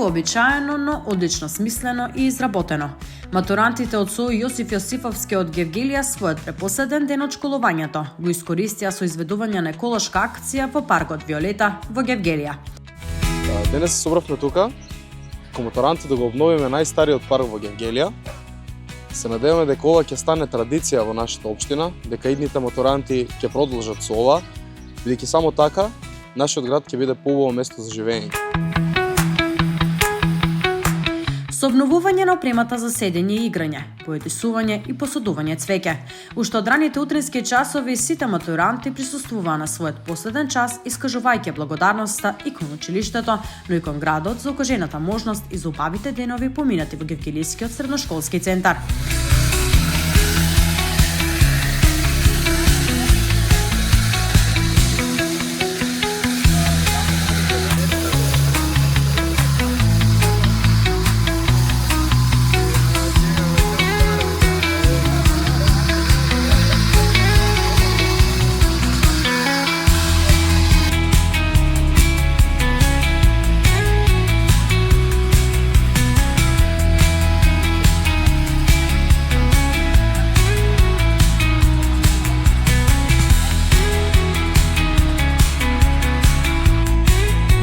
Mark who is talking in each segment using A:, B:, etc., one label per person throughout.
A: невообичаено, но одлично смислено и изработено. Матурантите од СОУ Јосиф Јосифовски од Гевгелија својот препоследен ден од школувањето го искористија со изведување на еколошка акција во паркот Виолета во Гевгелија.
B: Денес се собравме тука, како матуранти да го обновиме најстариот парк во Гевгелија. Се надеваме дека ова ќе стане традиција во нашата општина, дека идните матуранти ќе продолжат со ова, бидејќи само така нашиот град ќе биде поубаво место за живење.
A: Со обновување на опремата за седење и играње, поедисување и посадување цвеќе. Уште од раните утрински часови сите матуранти присуствуваа на својот последен час, искажувајќи благодарноста и кон училиштето, но и кон градот за укажената можност и за убавите денови поминати во Гевгелискиот средношколски центар.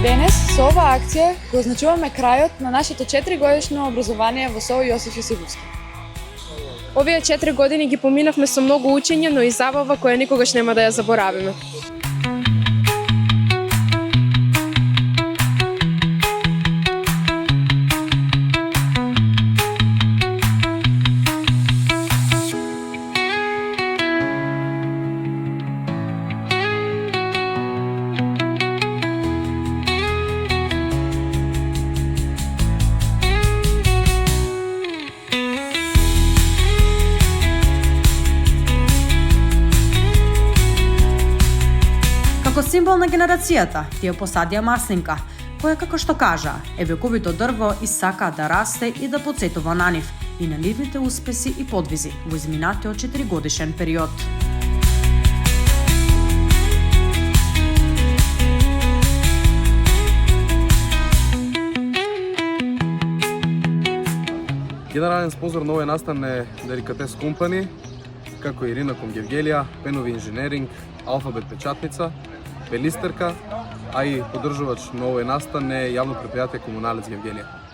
C: Денес со оваа акција го означуваме крајот на нашето 4-годишно образование во СОУ Јосиф Јосифовски. Овие 4 години ги поминавме со многу учење, но и забава која никогаш нема да ја заборавиме.
A: Како символ на генерацијата, тие посадија маслинка, која, како што кажа, е вековито дрво и сака да расте и да потсетува на нив и на нивните успеси и подвизи во изминатиот 4-годишен период.
B: Генерален спонзор на овој настан е Деликатес Компани, како и Ринаком Гевгелија, Пенови инженеринг, Алфабет печатница, Белистерка, а и поддржувач на овој настан е јавно предпријатие Комуналец Гевгелија.